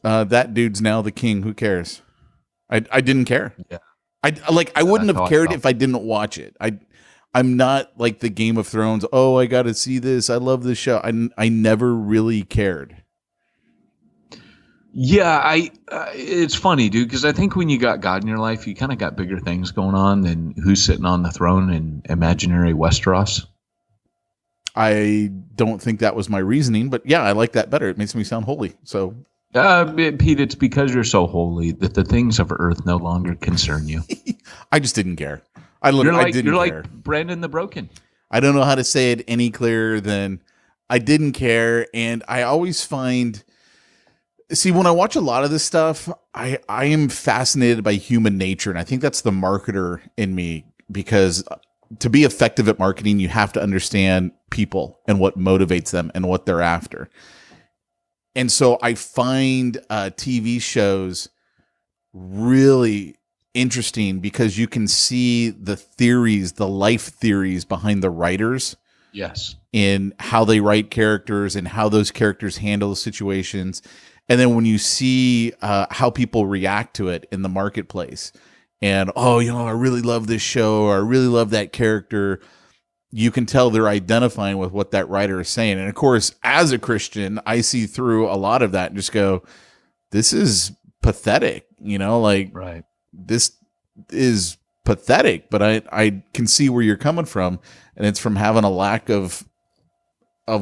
that dude's now the king. Who cares? I didn't care. Yeah. I wouldn't That's how have I cared felt. if I didn't watch it. I'm not like the Game of Thrones. Oh, I got to see this. I love this show. I never really cared. Yeah, it's funny, dude, because I think when you got God in your life, you kind of got bigger things going on than who's sitting on the throne in imaginary Westeros. I don't think that was my reasoning, but yeah, I like that better. It makes me sound holy. So, Pete, it's because you're so holy that the things of earth no longer concern you. I just didn't care. I didn't You're care. like Brandon the Broken. I don't know how to say it any clearer than I didn't care. And I always find, see, when I watch a lot of this stuff, I am fascinated by human nature. And I think that's the marketer in me, because to be effective at marketing, you have to understand people and what motivates them and what they're after. And so I find TV shows really interesting because you can see the theories, the life theories behind the writers. Yes. In how they write characters and how those characters handle situations. And then when you see how people react to it in the marketplace and, oh, you know, I really love this show, or I really love that character, you can tell they're identifying with what that writer is saying. And of course, as a Christian, I see through a lot of that and just go, this is pathetic, you know, like, Right. this is pathetic, but I can see where you're coming from. And it's from having a lack of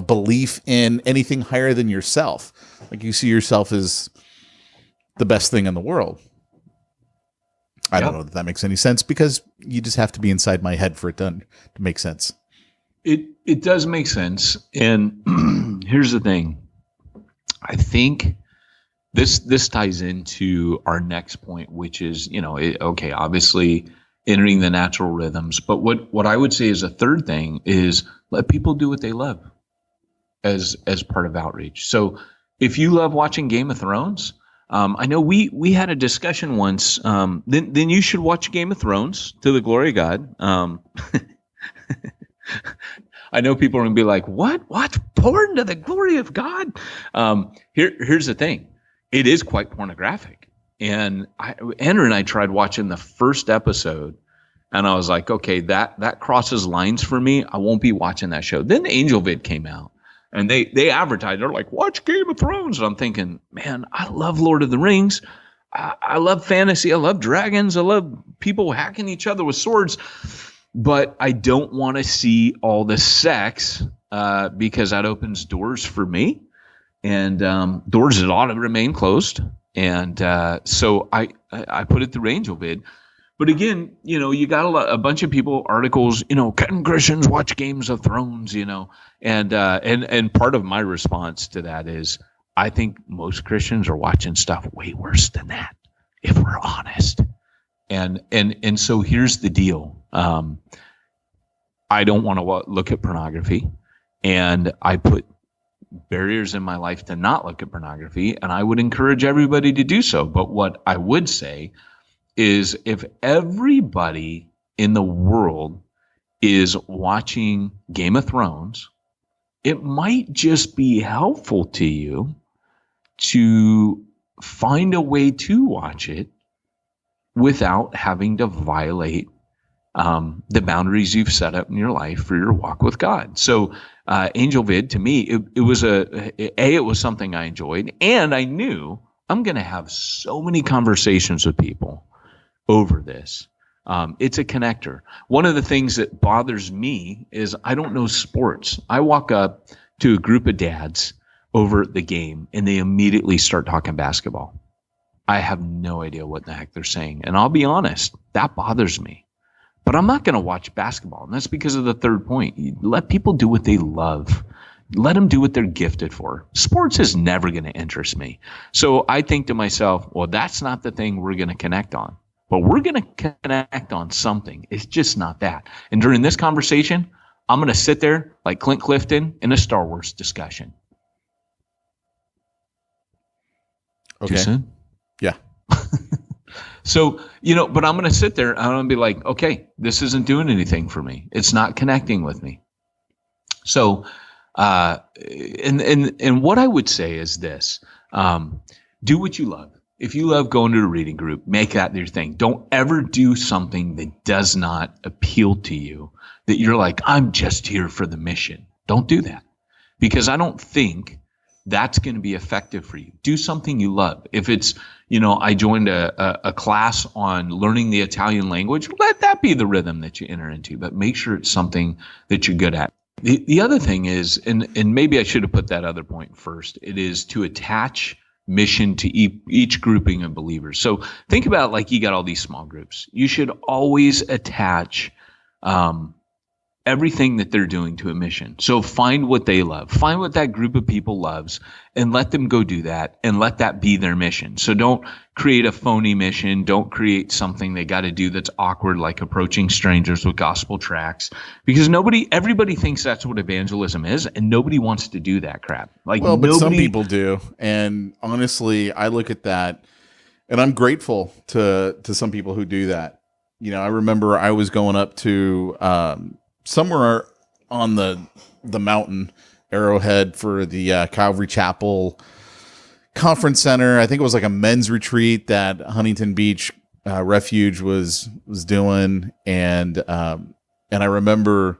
belief in anything higher than yourself. Like, you see yourself as the best thing in the world. I don't know if that makes any sense, because you just have to be inside my head for it to make sense. It does make sense. And here's the thing. I think this ties into our next point, which is, you know, okay, obviously entering the natural rhythms. But what I would say is a third thing is let people do what they love as part of outreach. So if you love watching Game of Thrones, I know we had a discussion once. Then you should watch Game of Thrones to the glory of God. I know people are going to be like, what? Porn to the glory of God? Here's the thing. It is quite pornographic. And Andrew and I tried watching the first episode, and I was like, okay, that crosses lines for me. I won't be watching that show. Then Angel Vid came out. And they advertised, they're like, watch Game of Thrones. And I'm thinking, man, I love Lord of the Rings. I love fantasy. I love dragons. I love people hacking each other with swords. But I don't want to see all the sex because that opens doors for me. And doors that ought to remain closed. And so I put it through Angel Vid. But again, you know, you got a bunch of people, articles, you know, can Christians watch Games of Thrones, you know? And part of my response to that is I think most Christians are watching stuff way worse than that, if we're honest. And so here's the deal. I don't want to look at pornography, and I put barriers in my life to not look at pornography, and I would encourage everybody to do so. But what I would say is if everybody in the world is watching Game of Thrones, it might just be helpful to you to find a way to watch it without having to violate the boundaries you've set up in your life for your walk with God. So Angel Vid, to me, it was something I enjoyed, and I knew I'm going to have so many conversations with people over this. It's a connector. One of the things that bothers me is I don't know sports. I walk up to a group of dads over at the game, and they immediately start talking basketball. I have no idea what the heck they're saying. And I'll be honest, that bothers me. But I'm not going to watch basketball. And that's because of the third point. You let people do what they love. Let them do what they're gifted for. Sports is never going to interest me. So I think to myself, well, that's not the thing we're going to connect on. but we're going to connect on something. It's just not that. And during this conversation, I'm going to sit there like Clint Clifton in a Star Wars discussion. Okay. Too soon? Yeah. So, but I'm going to sit there and I'm going to be like, okay, this isn't doing anything for me. It's not connecting with me. So, and what I would say is this, do what you love. If you love going to a reading group, make that your thing. Don't ever do something that does not appeal to you, that you're like, I'm just here for the mission. Don't do that, because I don't think that's going to be effective for you. Do something you love. If it's, I joined a class on learning the Italian language, let that be the rhythm that you enter into, but make sure it's something that you're good at. The other thing is, and maybe I should have put that other point first, it is to attach mission to each grouping of believers. So think about, like, you got all these small groups. You should always attach everything that they're doing to a mission. So find what they love, find what that group of people loves, and let them go do that, and let that be their mission. So don't create a phony mission. Don't create something they got to do that's awkward, like approaching strangers with gospel tracts, because everybody thinks that's what evangelism is, and nobody wants to do that crap. Like, well, but some people do. And honestly, I look at that and I'm grateful to some people who do that. I remember I was going up to, somewhere on the mountain, Arrowhead, for the Calvary Chapel Conference Center. I think it was like a men's retreat that Huntington Beach Refuge was doing, and I remember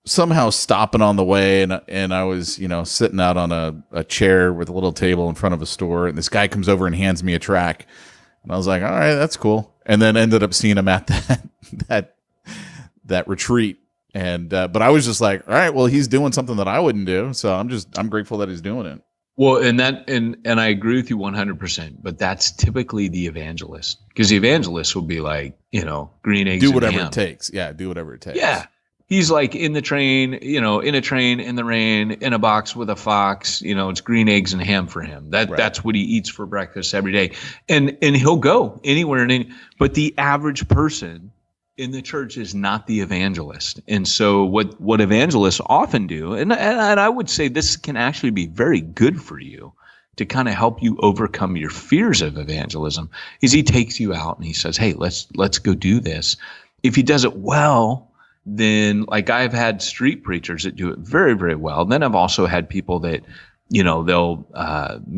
somehow stopping on the way, and I was sitting out on a chair with a little table in front of a store, and this guy comes over and hands me a track, and I was like, all right, that's cool, and then ended up seeing him at that retreat. And but I was just like, all right, well, he's doing something that I wouldn't do, so I'm grateful that he's doing it. Well, and I agree with you 100%, but that's typically the evangelist, because the evangelist will be like, green eggs, do whatever and ham. it takes. Yeah, do whatever it takes. Yeah, he's like in the train, in a train, in the rain, in a box with a fox. It's green eggs and ham for him. That's what he eats for breakfast every day, and he'll go anywhere but the average person in the church is not the evangelist. And so what evangelists often do, and I would say this can actually be very good for you to kind of help you overcome your fears of evangelism, is he takes you out and he says, hey, let's go do this. If he does it well, then, like, I've had street preachers that do it very, very well. Then I've also had people that, they'll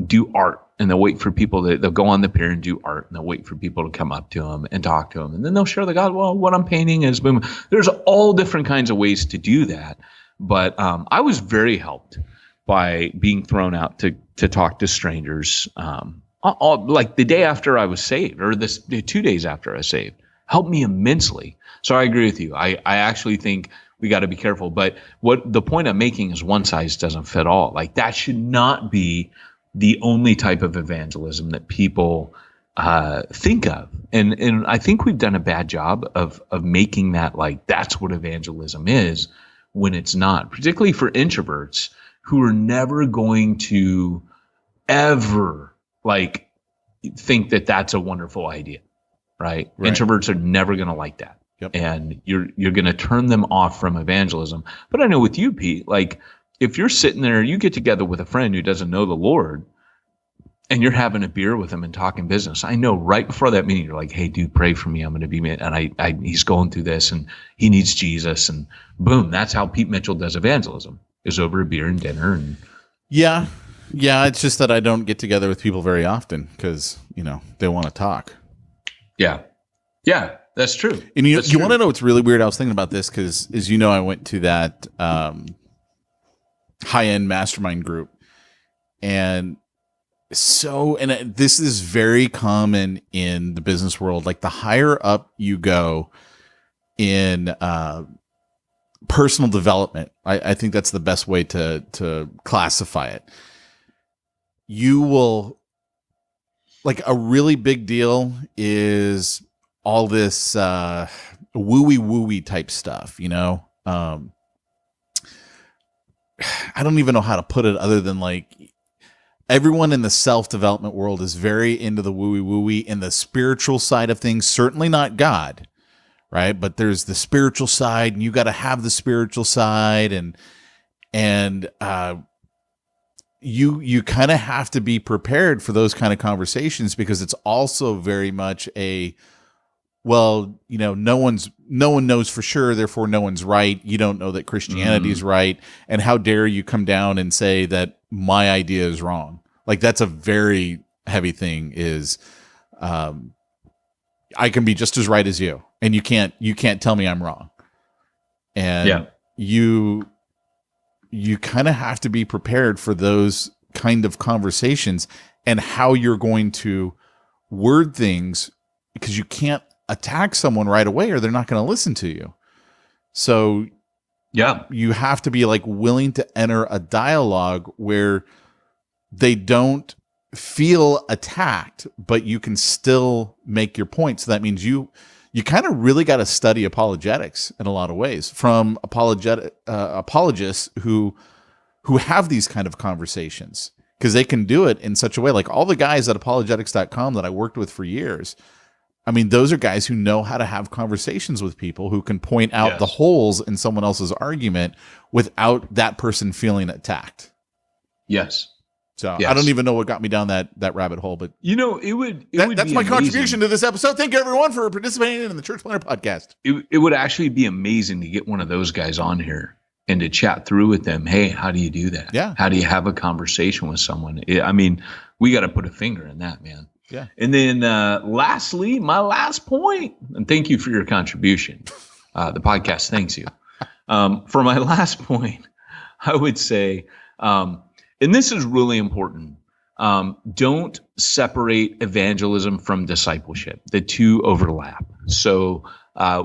do art, and they'll wait for people they'll go on the pier and do art, and they'll wait for people to come up to them and talk to them. And then they'll share the God. Well, what I'm painting is boom. There's all different kinds of ways to do that. But I was very helped by being thrown out to talk to strangers. Like the day after I was saved, or the 2 days after I was saved, helped me immensely. So I agree with you. I actually think we got to be careful. But what the point I'm making is one size doesn't fit all. Like, that should not be the only type of evangelism that people think of. And I think we've done a bad job of making that like that's what evangelism is, when it's not, particularly for introverts who are never going to ever like think that that's a wonderful idea, right? Introverts are never going to like that. Yep. And you're going to turn them off from evangelism. But I know with you, Pete, like, if you're sitting there, you get together with a friend who doesn't know the Lord, and you're having a beer with him and talking business, I know right before that meeting, you're like, hey, dude, pray for me. I'm going to be, and he's going through this, and he needs Jesus. And boom, that's how Pete Mitchell does evangelism, is over a beer and dinner. And yeah, it's just that I don't get together with people very often because, they want to talk. Yeah, that's true. And you want to know what's really weird? I was thinking about this because, as you know, I went to that high-end mastermind group, and this is very common in the business world. Like, the higher up you go in personal development, I think that's the best way to classify it. You will, like, a really big deal is all this wooey type stuff, I don't even know how to put it other than, like, everyone in the self-development world is very into the wooey in the spiritual side of things, certainly not God, right? But there's the spiritual side, and you got to have the spiritual side, and you kind of have to be prepared for those kind of conversations, because it's also very much well, no one knows for sure, therefore no one's right. You don't know that Christianity is right. And how dare you come down and say that my idea is wrong? Like, that's a very heavy thing, is I can be just as right as you, and you can't tell me I'm wrong. And you kind of have to be prepared for those kind of conversations and how you're going to word things, because you can't attack someone right away or they're not going to listen to you. So you have to be like willing to enter a dialogue where they don't feel attacked, but you can still make your point. So that means you kind of really got to study apologetics in a lot of ways from apologists who have these kind of conversations, because they can do it in such a way. Like all the guys at apologetics.com that I worked with for years, I mean, those are guys who know how to have conversations with people, who can point out the holes in someone else's argument without that person feeling attacked. Yes. So I don't even know what got me down that rabbit hole, but that's my contribution to this episode. Thank you, everyone, for participating in the Church Planner Podcast. It would actually be amazing to get one of those guys on here and to chat through with them. Hey, how do you do that? Yeah. How do you have a conversation with someone? I mean, we got to put a finger in that, man. Yeah. And then lastly, my last point, and thank you for your contribution. The podcast thanks you. For my last point, I would say, and this is really important, don't separate evangelism from discipleship. The two overlap. So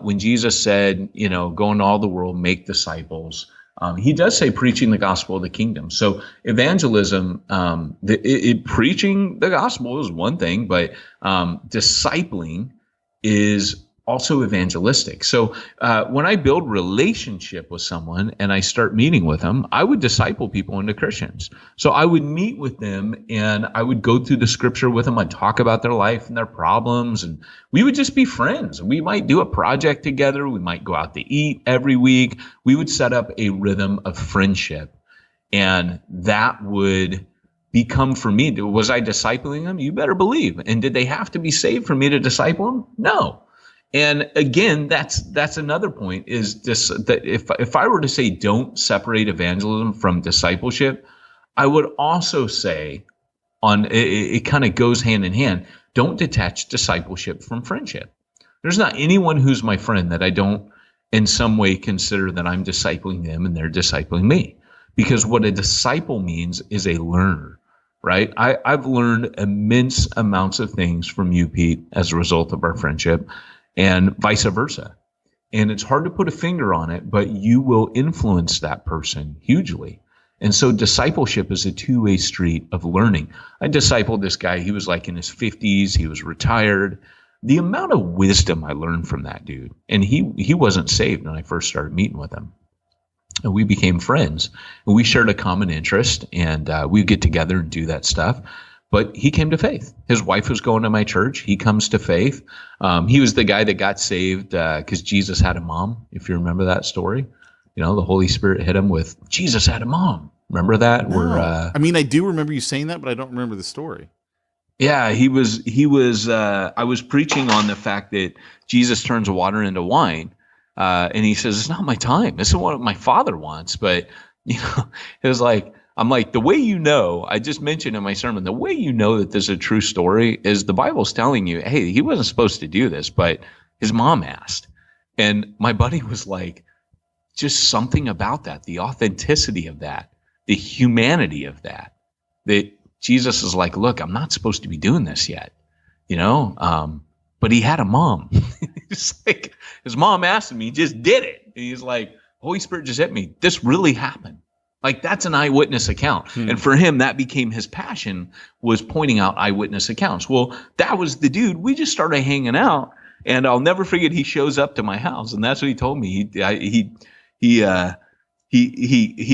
when Jesus said, go into all the world, make disciples, he does say preaching the gospel of the kingdom. So evangelism, preaching the gospel is one thing, but discipling is also evangelistic. So when I build relationship with someone and I start meeting with them, I would disciple people into Christians. So I would meet with them and I would go through the scripture with them. I'd talk about their life and their problems, and we would just be friends. We might do a project together. We might go out to eat every week. We would set up a rhythm of friendship, and that would become for me. Was I discipling them? You better believe. And did they have to be saved for me to disciple them? No. And again, that's another point, is this, that if I were to say don't separate evangelism from discipleship, I would also say it kind of goes hand in hand. Don't detach discipleship from friendship. There's not anyone who's my friend that I don't in some way consider that I'm discipling them and they're discipling me. Because what a disciple means is a learner, right? I've learned immense amounts of things from you, Pete, as a result of our friendship, and vice versa. And it's hard to put a finger on it, but you will influence that person hugely. And so discipleship is a two-way street of learning. I discipled this guy. He was like in his 50s. He was retired. The amount of wisdom I learned from that dude. And he wasn't saved when I first started meeting with him. And we became friends. And we shared a common interest, and we'd get together and do that stuff. But he came to faith. His wife was going to my church. He comes to faith. He was the guy that got saved because Jesus had a mom, if you remember that story. The Holy Spirit hit him with, Jesus had a mom. Remember that? No. I mean, I do remember you saying that, but I don't remember the story. Yeah, I was preaching on the fact that Jesus turns water into wine. And he says, it's not my time. This is what my Father wants. But, it was like, I'm like, the way I just mentioned in my sermon, the way that this is a true story is the Bible's telling you, hey, he wasn't supposed to do this, but his mom asked. And my buddy was like, just something about that, the authenticity of that, the humanity of that Jesus is like, look, I'm not supposed to be doing this yet, but he had a mom. It's like, his mom asked him, he just did it. And he's like, Holy Spirit just hit me. This really happened. Like, that's an eyewitness account. And for him, that became his passion, was pointing out eyewitness accounts. Well, that was the dude. We just started hanging out, and I'll never forget, he shows up to my house, and that's what he told me. I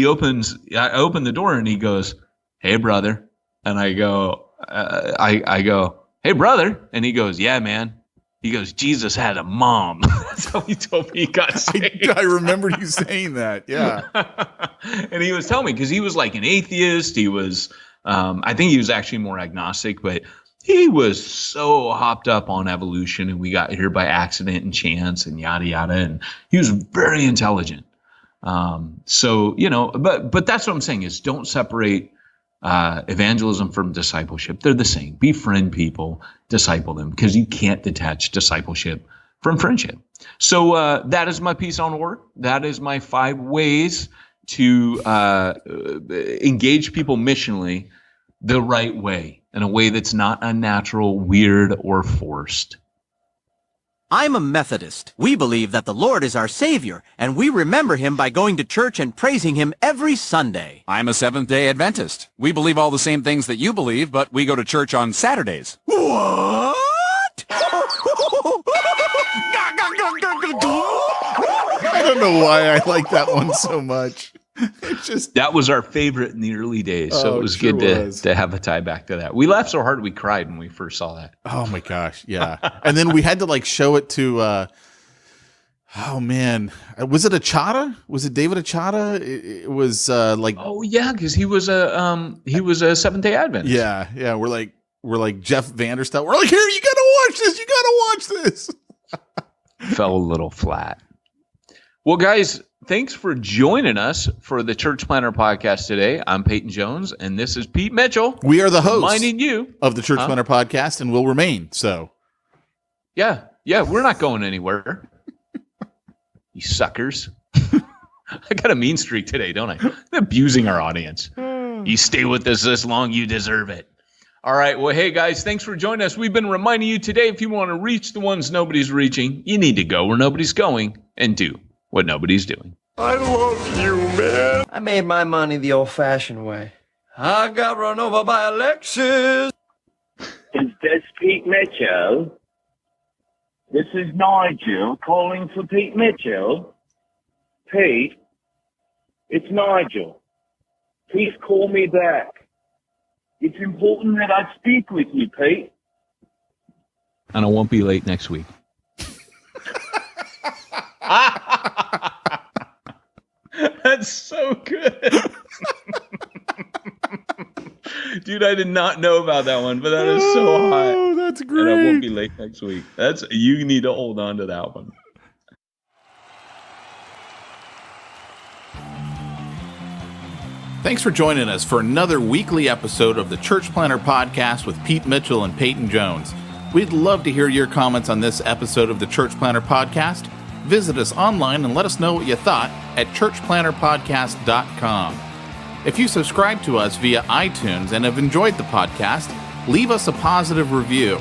opened the door, and he goes, hey, brother, And I go, I go, hey, brother. And he goes, yeah, man. He goes, Jesus had a mom. That's how he told me he got saved. I remember you saying that. Yeah. And he was telling me, because he was like an atheist. He was, I think he was actually more agnostic, but he was so hopped up on evolution, and we got here by accident and chance and yada, yada. And he was very intelligent. So, you know, but that's what I'm saying is don't separate evangelism from discipleship. They're the same. Befriend people, disciple them, because you can't detach discipleship from friendship. So that is my piece on work. That is my 5 ways to engage people missionally the right way, in a way that's not unnatural, weird, or forced. I'm a Methodist. We believe that the Lord is our Savior, and we remember Him by going to church and praising Him every Sunday. I'm a Seventh-day Adventist. We believe all the same things that you believe, but we go to church on Saturdays. What? I don't know why I like that one so much. It's just that was our favorite in the early days, so it was good to have a tie back to that. We laughed so hard we cried when we first saw that. Oh my gosh, yeah. And then we had to like show it to oh man, was it Achata? Was it David Achata? It was like, oh yeah, because he was a Seventh-day Adventist. Yeah. We're like Jeff Vanderstelt. We're like, here, you gotta watch this. You gotta watch this. Fell a little flat. Well, guys, thanks for joining us for the Church Planter Podcast today. I'm Peyton Jones, and this is Pete Mitchell. We are the hosts reminding you of the Church Planter Podcast, and will remain so. Yeah, we're not going anywhere. You suckers. I got a mean streak today, don't I? I'm abusing our audience. You stay with us this long, you deserve it. All right. Well, hey, guys, thanks for joining us. We've been reminding you today, if you want to reach the ones nobody's reaching, you need to go where nobody's going and do what nobody's doing. I love you, man. I made my money the old-fashioned way. I got run over by a Lexus. Is this Pete Mitchell? This is Nigel calling for Pete Mitchell. Pete, it's Nigel. Please call me back. It's important that I speak with you, Pete. And I won't be late next week. That's so good. Dude, I did not know about that one, but that is so hot. Oh, that's great. And I won't be late next week. You need to hold on to that one. Thanks for joining us for another weekly episode of the Church Planter Podcast with Pete Mitchell and Peyton Jones. We'd love to hear your comments on this episode of the Church Planter Podcast. Visit us online and let us know what you thought at churchplanterpodcast.com. If you subscribe to us via iTunes and have enjoyed the podcast, leave us a positive review.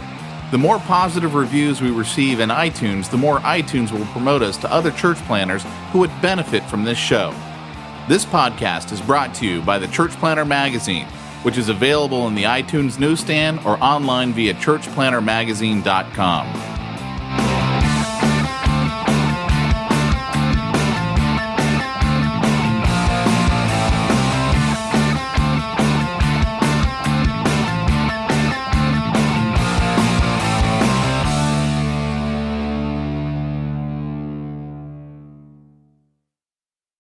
The more positive reviews we receive in iTunes, the more iTunes will promote us to other church planners who would benefit from this show. This podcast is brought to you by the Church Planter Magazine, which is available in the iTunes newsstand or online via churchplantermagazine.com.